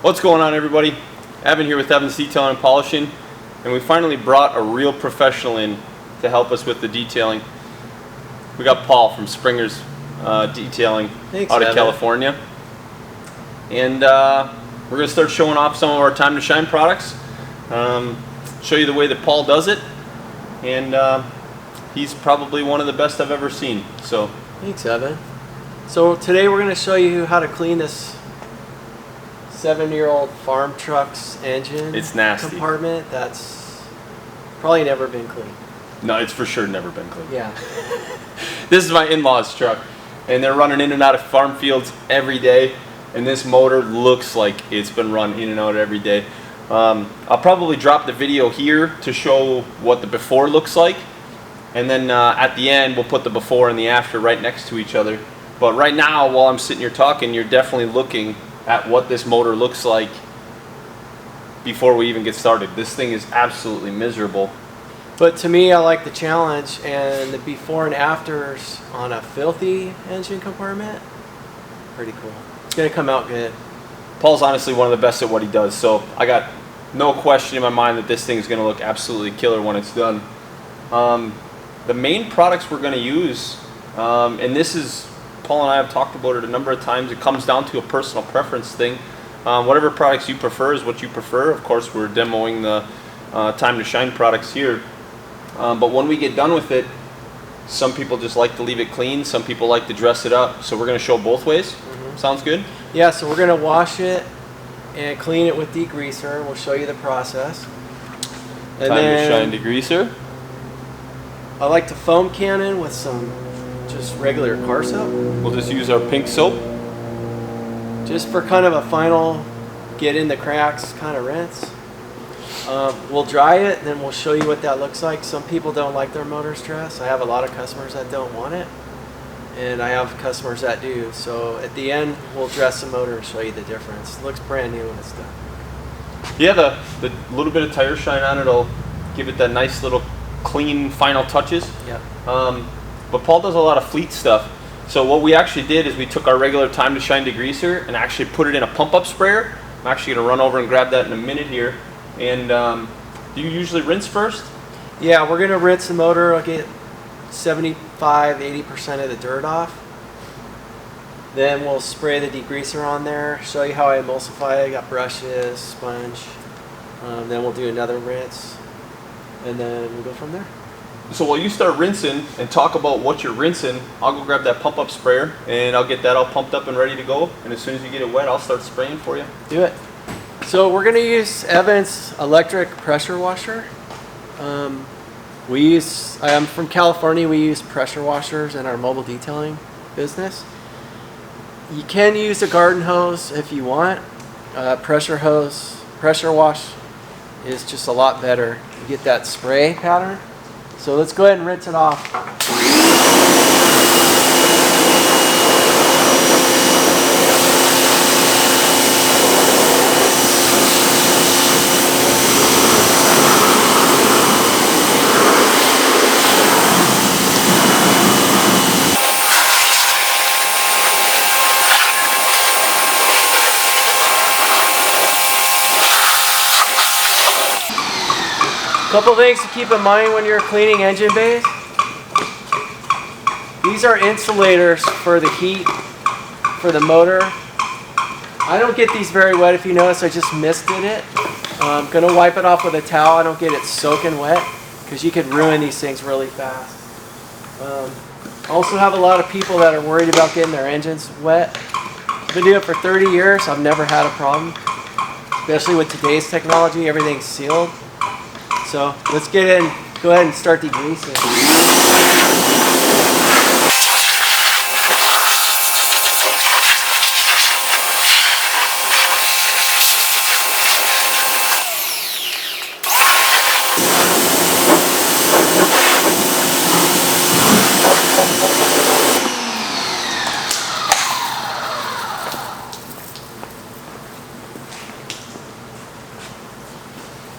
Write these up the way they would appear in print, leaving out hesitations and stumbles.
What's going on, everybody? Evan here with Evan's Detailing and Polishing, and we finally brought a real professional in to help us with the detailing. We got Paul from Springer's Detailing. Thanks, out of Evan. California, and we're going to start showing off some of our Time2Shine products, show you the way that Paul does it, and he's probably one of the best I've ever seen. So thanks, Evan. So today we're going to show you how to clean this 7-year-old farm truck's engine. It's nasty. Compartment that's probably never been cleaned. No, it's for sure never been cleaned. Yeah. This is my in-laws truck, and they're running in and out of farm fields every day, and this motor looks like it's been run in and out every day. I'll probably drop the video here to show what the before looks like, and then at the end we'll put the before and the after right next to each other. But right now, while I'm sitting here talking, you're definitely looking at what this motor looks like before we even get started. This thing is absolutely miserable. But to me, I like the challenge, and the before and afters on a filthy engine compartment, pretty cool. It's going to come out good. Paul's honestly one of the best at what he does, so I got no question in my mind that this thing is going to look absolutely killer when it's done. The main products we're going to use, and this is, Paul and I have talked about it a number of times, it comes down to a personal preference thing. Whatever products you prefer is what you prefer. Of course, we're demoing the Time2Shine products here. But when we get done with it, some people just like to leave it clean, some people like to dress it up. So we're going to show both ways. Sounds good? Yeah, so we're going to wash it and clean it with degreaser. We'll show you the process. And Time2Shine degreaser. I like to foam cannon with some just regular car soap. We'll just use our pink soap. Just for kind of a final get in the cracks kind of rinse. We'll dry it, and then we'll show you what that looks like. Some people don't like their motors dressed. I have a lot of customers that don't want it, and I have customers that do. So at the end, we'll dress the motor and show you the difference. It looks brand new when it's done. Yeah, the little bit of tire shine on it will give it that nice little clean final touches. Yep. But Paul does a lot of fleet stuff. So what we actually did is we took our regular Time2Shine degreaser and actually put it in a pump-up sprayer. I'm actually going to run over and grab that in a minute here. And do you usually rinse first? Yeah, we're going to rinse the motor. I'll get 75–80% of the dirt off. Then we'll spray the degreaser on there, show you how I emulsify it. I got brushes, sponge. Then we'll do another rinse, and then we'll go from there. So while you start rinsing and talk about what you're rinsing, I'll go grab that pump-up sprayer and I'll get that all pumped up and ready to go. And as soon as you get it wet, I'll start spraying for you. Do it. So we're going to use Evan's electric pressure washer. I'm from California. We use pressure washers in our mobile detailing business. You can use a garden hose if you want. Pressure wash is just a lot better. You get that spray pattern. So let's go ahead and rinse it off. Couple things to keep in mind when you're cleaning engine bays. These are insulators for the heat for the motor. I don't get these very wet. If you notice, I just misted it. I'm going to wipe it off with a towel. I don't get it soaking wet because you could ruin these things really fast. I also have a lot of people that are worried about getting their engines wet. I've been doing it for 30 years. I've never had a problem, especially with today's technology. Everything's sealed. So let's get in, go ahead and start degreasing.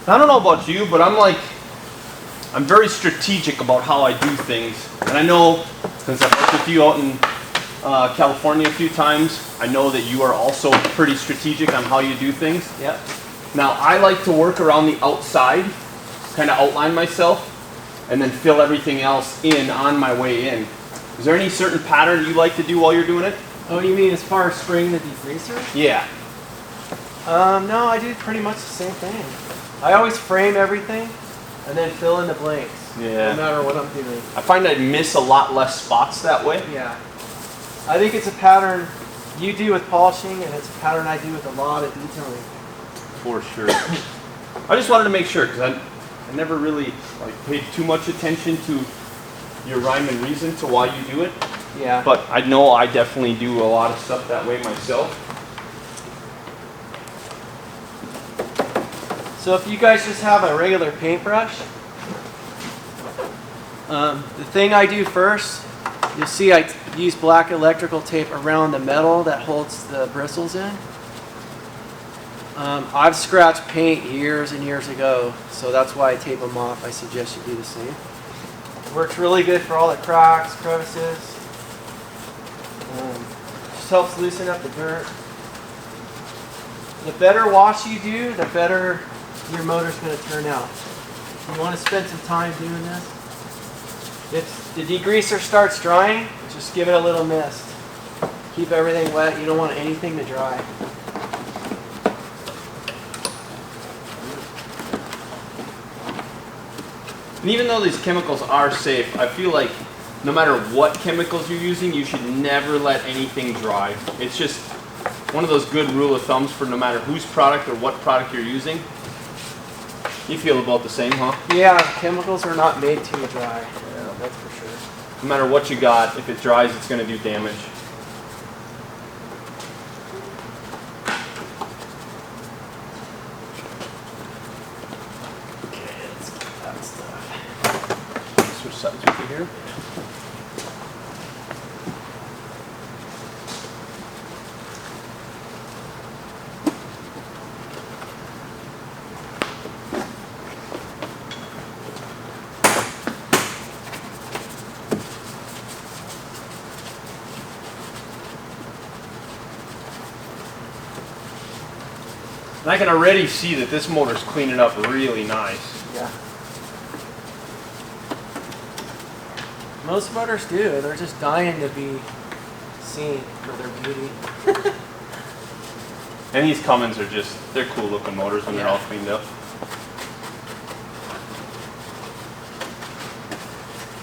I don't know about you, but I'm very strategic about how I do things. And I know, since I've worked with you out in California a few times. I know that you are also pretty strategic on how you do things. Yep. Now, I like to work around the outside, kind of outline myself, and then fill everything else in on my way in. Is there any certain pattern you like to do while you're doing it? Oh, you mean as far as spraying the degreaser? Yeah. No, I do pretty much the same thing. I always frame everything and then fill in the blanks. Yeah. No matter what I'm doing. I find I miss a lot less spots that way. Yeah. I think it's a pattern you do with polishing, and it's a pattern I do with a lot of detailing. For sure. I just wanted to make sure, because I never really paid too much attention to your rhyme and reason to why you do it. Yeah. But I know I definitely do a lot of stuff that way myself. So if you guys just have a regular paintbrush, the thing I do first, you'll see I use black electrical tape around the metal that holds the bristles in. I've scratched paint years and years ago, so that's why I tape them off. I suggest you do the same. Works really good for all the cracks, crevices. Just helps loosen up the dirt. The better wash you do, the better your motor's going to turn out. You want to spend some time doing this. If the degreaser starts drying, just give it a little mist. Keep everything wet. You don't want anything to dry. And even though these chemicals are safe, I feel like no matter what chemicals you're using, you should never let anything dry. It's just one of those good rule of thumbs for no matter whose product or what product you're using. You feel about the same, huh? Yeah, chemicals are not made to dry. Yeah, that's for sure. No matter what you got, if it dries, it's going to do damage. Okay, let's get that stuff. Switch sides with you here. And I can already see that this motor's cleaning up really nice. Yeah. Most motors do. They're just dying to be seen for their beauty. And these Cummins are just, they're cool looking motors when they're all cleaned up.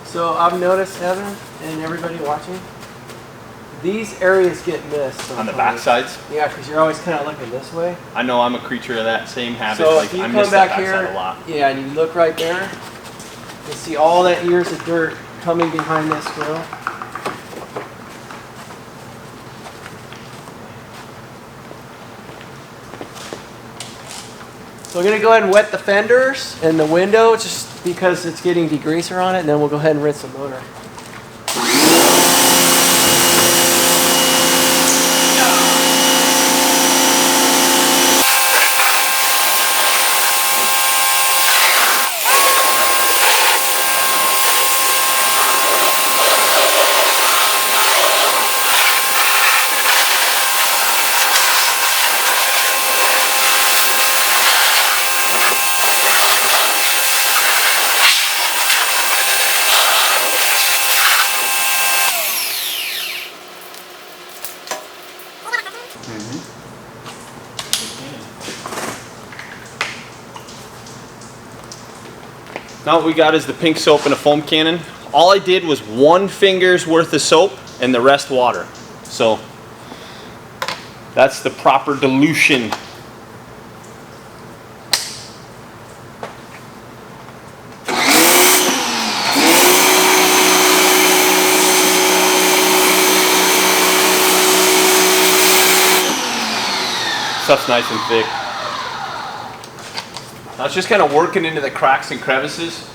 So I've noticed, Evan, and everybody watching, these areas get missed sometimes. On the back sides? Yeah, because you're always kind of looking this way. I know I'm a creature of that same habit. So like if you I come miss that back backside here, a lot. yeah, and you look right there, you see all that years of dirt coming behind this grill. So we're going to go ahead and wet the fenders and the window just because it's getting degreaser on it, and then we'll go ahead and rinse the motor. Now what we got is the pink soap and a foam cannon. All I did was 1 finger's worth of soap and the rest water. So that's the proper dilution. Stuff's nice and thick. Now it's just kind of working into the cracks and crevices,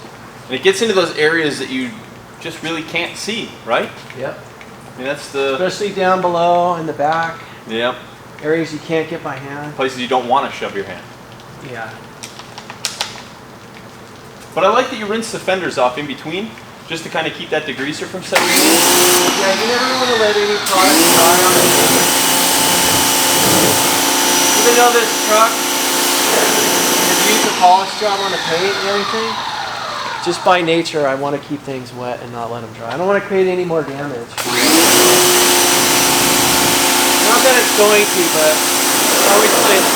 and it gets into those areas that you just really can't see, right? Yep. I mean, that's the... Especially down below in the back. Yep. Areas you can't get by hand. Places you don't want to shove your hand. Yeah. But I like that you rinse the fenders off in between. just to kind of keep that degreaser from setting in. Yeah, you never want to let any product dry on the paint. Even though this truck has used a polish job on the paint and everything, just by nature, I want to keep things wet and not let them dry. I don't want to create any more damage. Not that it's going to, but it's always safe.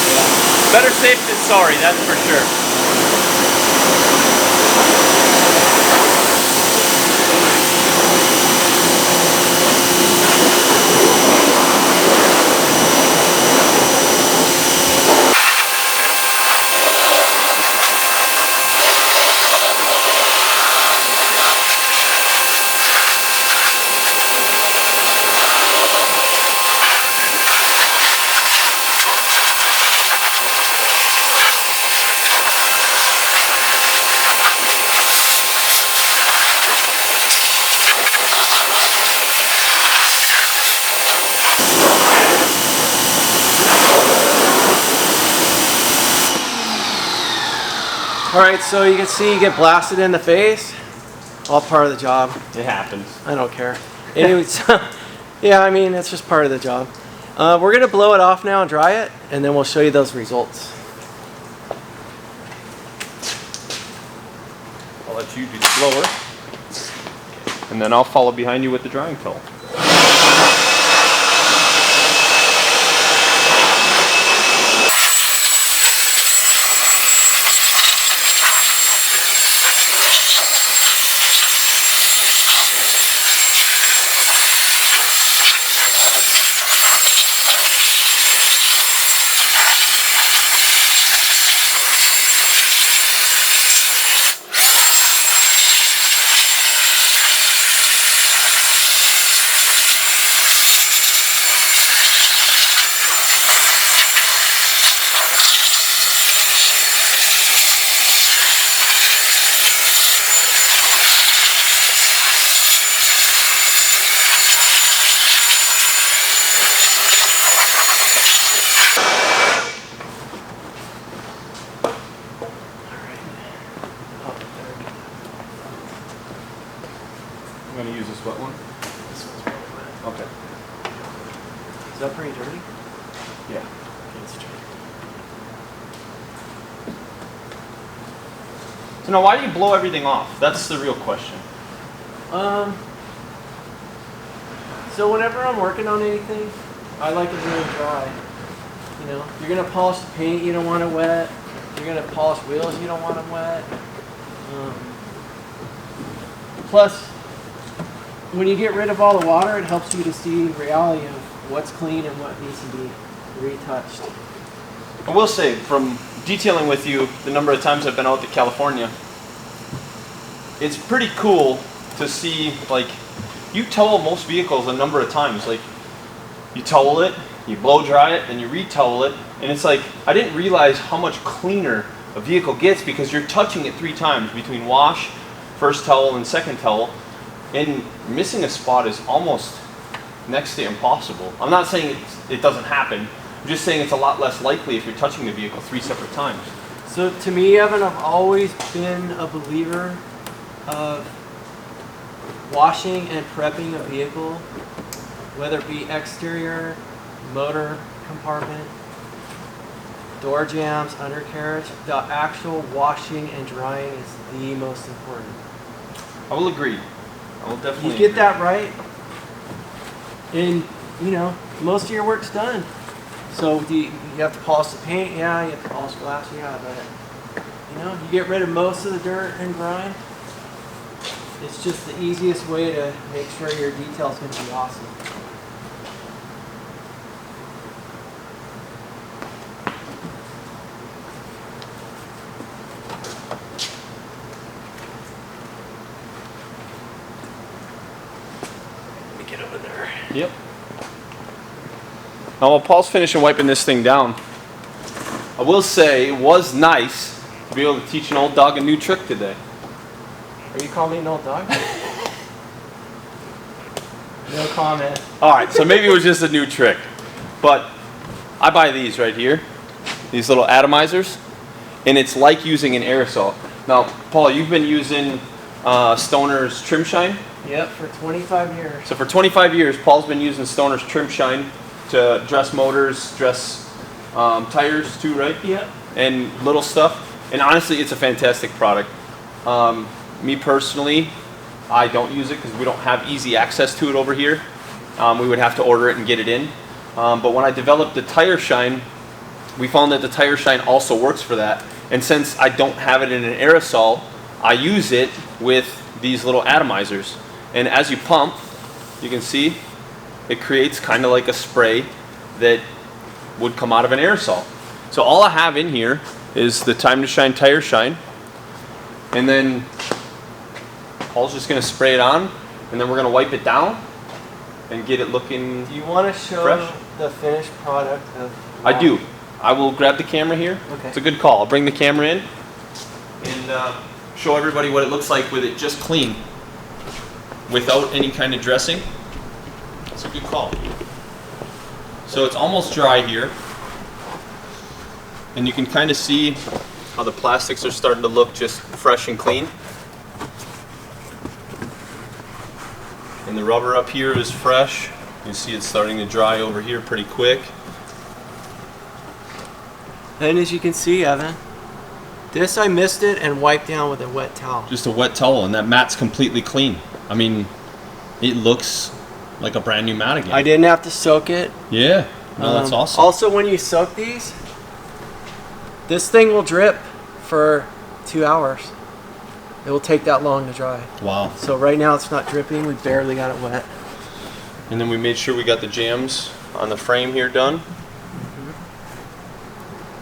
Yeah. Better safe than sorry, that's for sure. Alright, so you can see you get blasted in the face. All part of the job. It happens. I don't care. Anyways, yeah, I mean, it's just part of the job. We're going to blow it off now and dry it, and then we'll show you those results. I'll let you do the blower, and then I'll follow behind you with the drying towel. I'm going to use this wet one. This one's really wet. Okay. Is that pretty dirty? Yeah. Okay, let's try it. So now, why do you blow everything off? That's the real question. So whenever I'm working on anything, I like it really dry. You know, you're gonna polish the paint, you don't want it wet. You're gonna polish wheels, you don't want them wet. Plus, when you get rid of all the water, it helps you to see the reality of what's clean and what needs to be retouched. I will say, from detailing with you the number of times I've been out to California, it's pretty cool to see, like, you towel most vehicles a number of times. Like, you towel it, you blow dry it, and you retowel it, and it's like, I didn't realize how much cleaner a vehicle gets because you're touching it 3 times between wash, first towel, and second towel, and missing a spot is almost next to impossible. I'm not saying it doesn't happen, I'm just saying it's a lot less likely if you're touching the vehicle 3 separate times. So to me, Evan, I've always been a believer of washing and prepping a vehicle, whether it be exterior, motor compartment, door jambs, undercarriage. The actual washing and drying is the most important. I will agree. I will definitely You get agree. that right, and you know, most of your work's done. So do you have to polish the paint? Yeah. You have to polish glass? Yeah. But you know, you get rid of most of the dirt and grime. It's just the easiest way to make sure your detail's going to be awesome. Let me get over there. Yep. Now while Paul's finishing wiping this thing down, I will say it was nice to be able to teach an old dog a new trick today. Are you calling me an old dog? No comment. Alright, so maybe it was just a new trick. But I buy these right here, these little atomizers, and it's like using an aerosol. Now, Paul, you've been using Stoner's Trim Shine. Yep, for 25 years. So for 25 years, Paul's been using Stoner's Trim Shine to dress motors, dress tires too, right? Yep. And little stuff. And honestly, it's a fantastic product. Me personally, I don't use it because we don't have easy access to it over here. We would have to order it and get it in. But when I developed the Tire Shine, we found that the Tire Shine also works for that. And since I don't have it in an aerosol, I use it with these little atomizers. And as you pump, you can see it creates kind of like a spray that would come out of an aerosol. So all I have in here is the Time2Shine Tire Shine. And then Paul's just going to spray it on, and then we're going to wipe it down and get it looking. Do you want to show fresh? The finished product of? I do. I will grab the camera here. Okay. It's a good call. I'll bring the camera in and show everybody what it looks like with it just clean, without any kind of dressing. That's a good call. So it's almost dry here, and you can kind of see how the plastics are starting to look just fresh and clean. And the rubber up here is fresh. You can see it's starting to dry over here pretty quick. And as you can see, Evan, this I missed it and wiped down with a wet towel. Just a wet towel, and that mat's completely clean. I mean, it looks like a brand new mat again. I didn't have to soak it. Yeah, no, that's awesome. Also, when you soak these, this thing will drip for 2 hours. It will take that long to dry. Wow. So right now it's not dripping. We barely got it wet. And then we made sure we got the jams on the frame here done.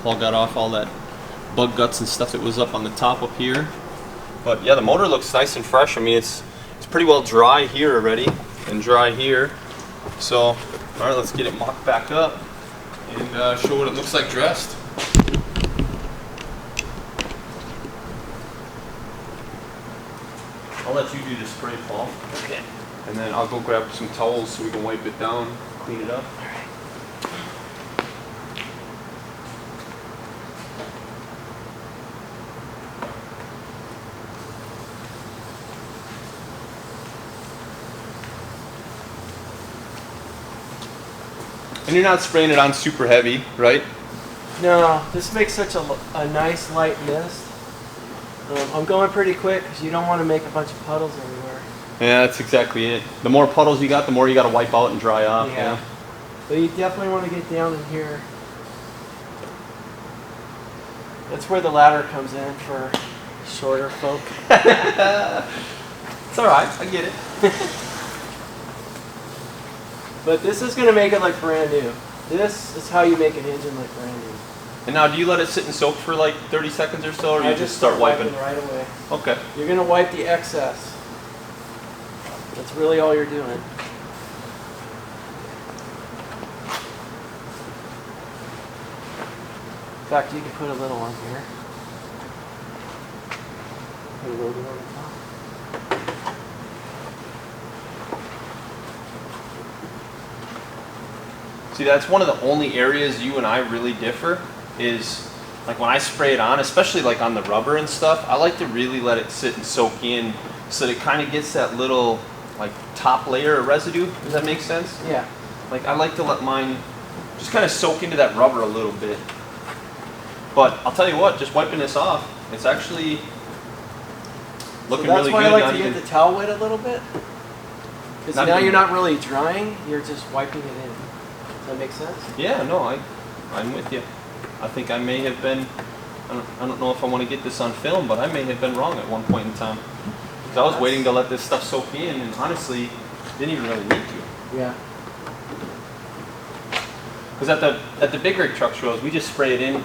Paul got off all that bug guts and stuff that was up on the top up here. But yeah, the motor looks nice and fresh. I mean, it's pretty well dry here already and dry here. So, all right, let's get it mocked back up and show what it looks like dressed. I'll let you do the spray, Paul. Okay. And then I'll go grab some towels so we can wipe it down, clean it up. And you're not spraying it on super heavy, right? No, this makes such a nice light mist. I'm going pretty quick because you don't want to make a bunch of puddles everywhere. Yeah, that's exactly it. The more puddles you got, the more you got to wipe out and dry off. Yeah. But you definitely want to get down in here. That's where the ladder comes in for shorter folk. It's all right. I get it. But this is going to make it like brand new. This is how you make an engine like brand new. And now, do you let it sit and soak for like 30 seconds or so, or you just start wiping? Right away. Okay. You're going to wipe the excess. That's really all you're doing. In fact, you can put a little on here. Put a little bit on the top. See, that's one of the only areas you and I really differ, is like when I spray it on, especially like on the rubber and stuff, I like to really let it sit and soak in so that it kind of gets that little like top layer of residue. Does that make sense? Yeah. Like I like to let mine just kind of soak into that rubber a little bit. But I'll tell you what, just wiping this off, it's actually looking really good. That's why I like to get the towel wet a little bit. Because now even- you're not really drying, you're just wiping it in. Does that make sense? Yeah, no, I'm with you. I think I may have been, I don't know if I want to get this on film, but I may have been wrong at one point in time. Because I was waiting to let this stuff soak in, and honestly, didn't even really need to. Yeah. Because at the big rig truck shows, we just spray it in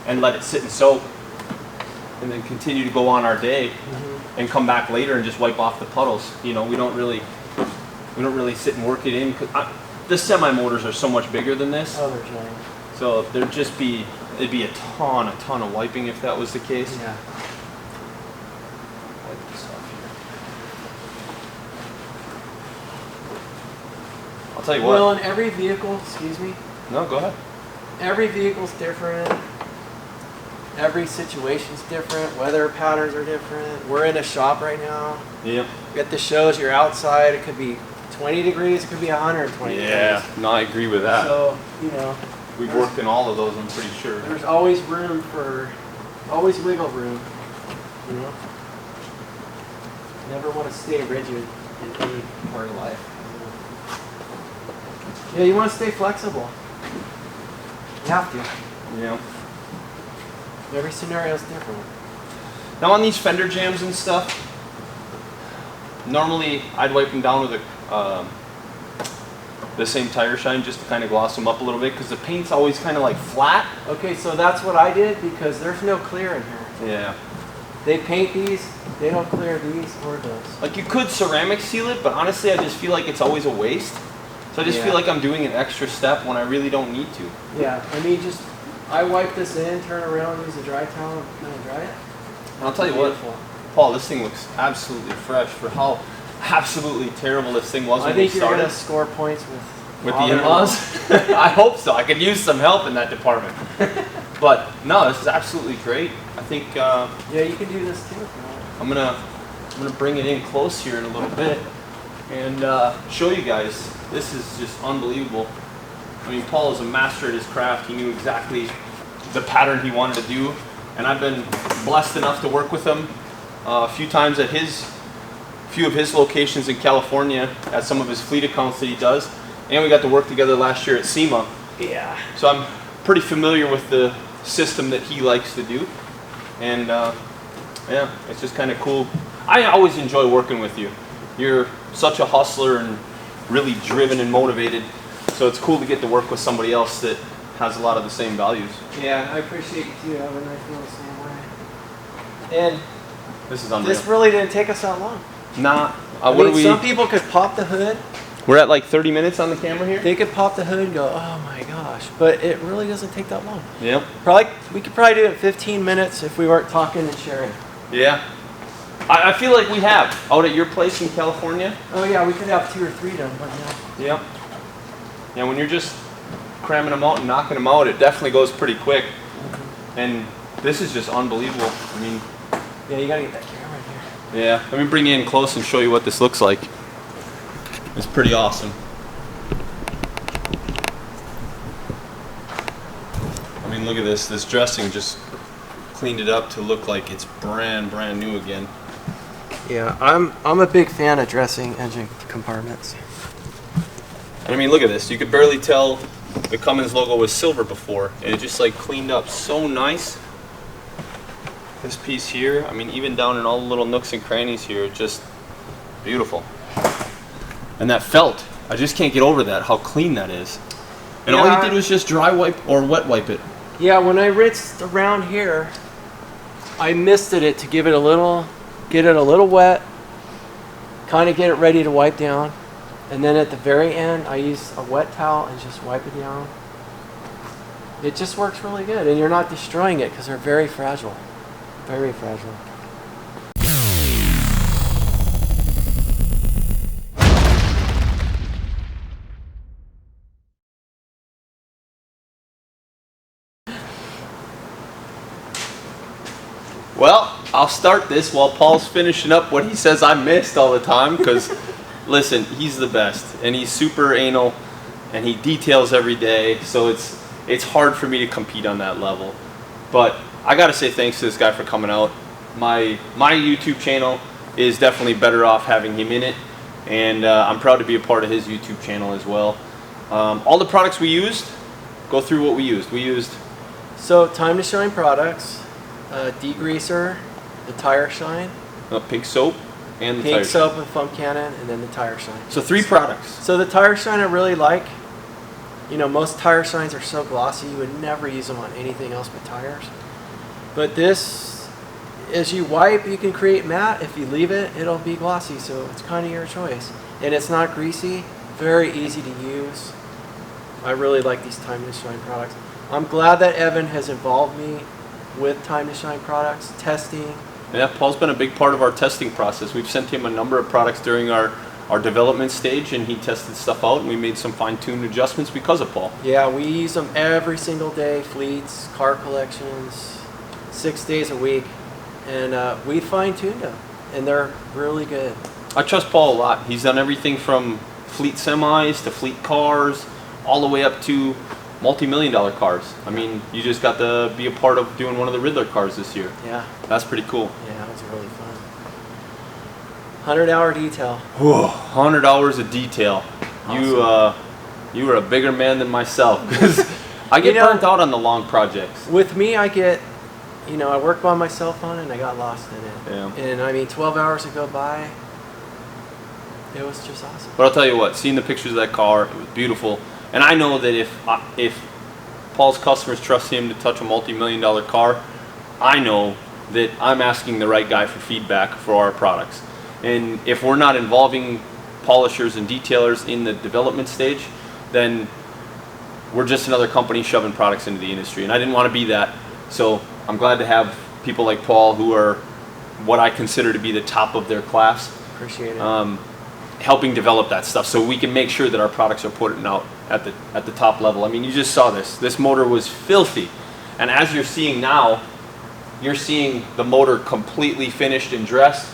and let it sit and soak, and then continue to go on our day, and come back later and just wipe off the puddles. You know, we don't really sit and work it in. Cause the semi motors are so much bigger than this, Oh, they're giant. so it'd be a ton of wiping if that was the case. Yeah. Wipe this off here. I'll tell you what. Well, in every vehicle, excuse me, No, go ahead. every vehicle's different. Every situation's different. Weather patterns are different. We're in a shop right now. Yep. At the shows, you're outside. It could be 20 degrees. It could be 120 Yeah, degrees. no, I agree with that. So, you know. We've worked in all of those, I'm pretty sure. There's always room for, always wiggle room, you know? Never want to stay rigid in any part of life. Yeah, you want to stay flexible. You have to. Yeah. Every scenario is different. Now on these fender jams and stuff, normally I'd wipe them down with the same tire shine just to kind of gloss them up a little bit because the paint's always kind of like flat. Okay, so that's what I did because there's no clear in here. Yeah. They paint these, they don't clear these or those. Like you could ceramic seal it, but honestly I just feel like it's always a waste. So I just feel like I'm doing an extra step when I really don't need to. Yeah, I mean I wipe this in, turn around, use a dry towel, and kind of dry it. And I'll tell you what, Paul, this thing looks absolutely fresh for how absolutely terrible this thing was when we started. I think you're going to score points with the in-laws? I hope so. I could use some help in that department. But no, this is absolutely great. I think yeah, you can do this too if you want. I'm gonna bring it in close here in a little bit and show you guys. This is just unbelievable. I mean, Paul is a master at his craft. He knew exactly the pattern he wanted to do, and I've been blessed enough to work with him a few times at few of his locations in California at some of his fleet accounts that he does, and we got to work together last year at SEMA. Yeah. So I'm pretty familiar with the system that he likes to do, and yeah, it's just kind of cool. I always enjoy working with you. You're such a hustler and really driven and motivated, so it's cool to get to work with somebody else that has a lot of the same values. Yeah, I appreciate you too, Evan. I feel the same way. And This is unreal. this really didn't take us that long. Nah. I What mean, are we? some people could pop the hood. We're at like 30 minutes on the camera here. They could pop the hood and go, oh my gosh. But it really doesn't take that long. Yep. We could probably do it in 15 minutes if we weren't talking and sharing. Yeah. I feel like we have out at your place in California. Oh yeah, we could have 2 or 3 done by now. Yep. Yeah, when you're just cramming them out and knocking them out, it definitely goes pretty quick. And this is just unbelievable. I mean, Yeah, you gotta get that camera in here. yeah. Let me bring you in close and show you what this looks like. It's pretty awesome. I mean, look at this. This dressing just cleaned it up to look like it's brand new again. Yeah, I'm a big fan of dressing engine compartments. And I mean, look at this. You could barely tell the Cummins logo was silver before, and it just like cleaned up so nice. This piece here, I mean, even down in all the little nooks and crannies here, just beautiful. And that felt, I just can't get over that, how clean that is. And all you did was just dry wipe or wet wipe it. Yeah, when I rinsed around here, I misted it to give it a little, get it a little wet, kind of get it ready to wipe down. And then at the very end, I use a wet towel and just wipe it down. It just works really good, and you're not destroying it because they're very fragile. Very fragile. Well, I'll start this while Paul's finishing up what he says I missed all the time, because listen, he's the best, and he's super anal, and he details every day, so it's hard for me to compete on that level. But I gotta say thanks to this guy for coming out. My YouTube channel is definitely better off having him in it, and I'm proud to be a part of his YouTube channel as well. All the products we used, go through what we used. We used So Time2Shine products, degreaser, the tire shine, pink soap, and the pink tire soap shine. with foam cannon, and then the tire shine. So 3 products. So the tire shine I really like. You know, most tire shines are so glossy you would never use them on anything else but tires. But this, as you wipe, you can create matte. If you leave it, it'll be glossy. So it's kind of your choice. And it's not greasy. Very easy to use. I really like these Time2Shine products. I'm glad that Evan has involved me with Time2Shine products, testing. Yeah, Paul's been a big part of our testing process. We've sent him a number of products during our development stage, and he tested stuff out, and we made some fine-tuned adjustments because of Paul. Yeah, we use them every single day. Fleets, car collections. 6 days a week, and we fine-tuned them, and they're really good. I trust Paul a lot. He's done everything from fleet semis to fleet cars, all the way up to multi-million-dollar cars. I mean, you just got to be a part of doing one of the Riddler cars this year. Yeah. That's pretty cool. Yeah, it was really fun. 100-hour detail. Whoa, 100 hours of detail. Awesome. You were a bigger man than myself, because I get burnt out on the long projects. With me, I get, I work by myself on it, and I got lost in it. Yeah. And I mean, 12 hours to go by, it was just awesome. But I'll tell you what, seeing the pictures of that car, it was beautiful. And I know that if Paul's customers trust him to touch a multi-million-dollar car, I know that I'm asking the right guy for feedback for our products. And if we're not involving polishers and detailers in the development stage, then we're just another company shoving products into the industry. And I didn't want to be that. So I'm glad to have people like Paul, who are what I consider to be the top of their class. Appreciate it. Helping develop that stuff so we can make sure that our products are putting out at the top level. I mean, you just saw this. This motor was filthy. And as you're seeing now, you're seeing the motor completely finished and dressed,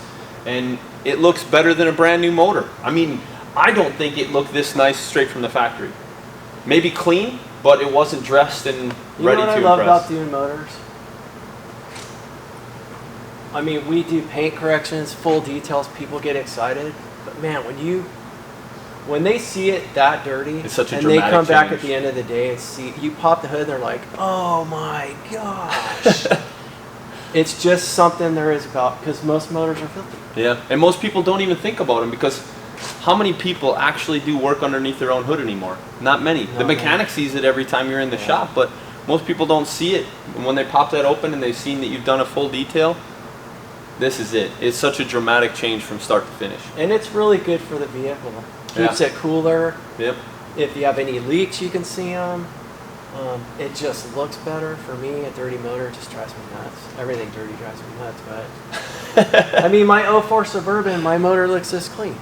and it looks better than a brand new motor. I mean, I don't think it looked this nice straight from the factory. Maybe clean, but it wasn't dressed and ready to impress. You know what I love about doing motors? I mean, we do paint corrections, full details, people get excited. But man, when they see it that dirty, it's such a and they dramatic come back change. at the end of the day and see, you pop the hood and they're like, oh my gosh. It's just something there is about, because most motors are filthy. Yeah, and most people don't even think about them, because how many people actually do work underneath their own hood anymore? Not many. The mechanic sees it every time you're in the shop, but most people don't see it. And when they pop that open and they've seen that you've done a full detail, this is it. It's such a dramatic change from start to finish. And it's really good for the vehicle. Keeps it cooler. Yep. If you have any leaks, you can see them. It just looks better. For me, a dirty motor just drives me nuts. Everything dirty drives me nuts, but I mean, my 04 Suburban, my motor looks this clean.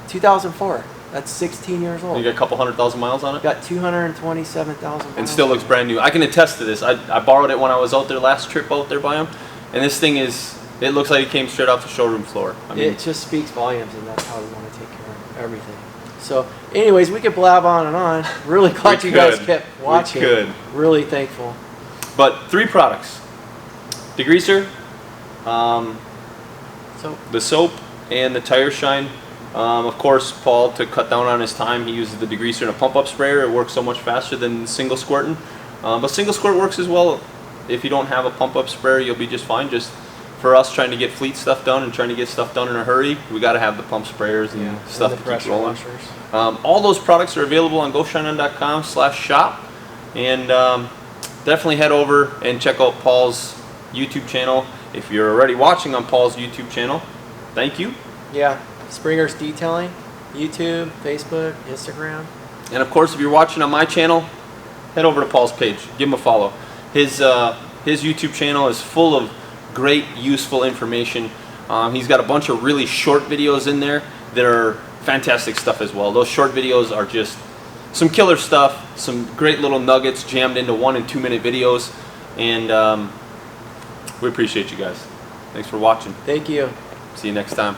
2004. That's 16 years old. You got a couple 100,000 miles on it? Got 227,000 miles. And still looks brand new. I can attest to this. I borrowed it when I was out there last trip out there by him, and this thing it looks like it came straight off the showroom floor. I mean, it just speaks volumes, and that's how we want to take care of everything. So, anyways, we could blab on and on. Really glad you guys kept watching. We could. Really thankful. But 3 products: degreaser, the soap, and the Time2Shine. Of course, Paul, to cut down on his time, he uses the degreaser and a pump-up sprayer. It works so much faster than single squirting. But single squirt works as well. If you don't have a pump-up sprayer, you'll be just fine. Just for us trying to get fleet stuff done and trying to get stuff done in a hurry, we got to have the pump sprayers and stuff and the to keep pressure rolling. washers. All those products are available on GoShineOn.com/shop, and definitely head over and check out Paul's YouTube channel. If you're already watching on Paul's YouTube channel, thank you. Yeah, Springer's Detailing, YouTube, Facebook, Instagram. And of course, if you're watching on my channel, head over to Paul's page. Give him a follow. His YouTube channel is full of great, useful information. He's got a bunch of really short videos in there that are fantastic stuff as well. Those short videos are just some killer stuff, some great little nuggets jammed into 1 and 2 minute videos, and we appreciate you guys. Thanks for watching. Thank you. See you next time.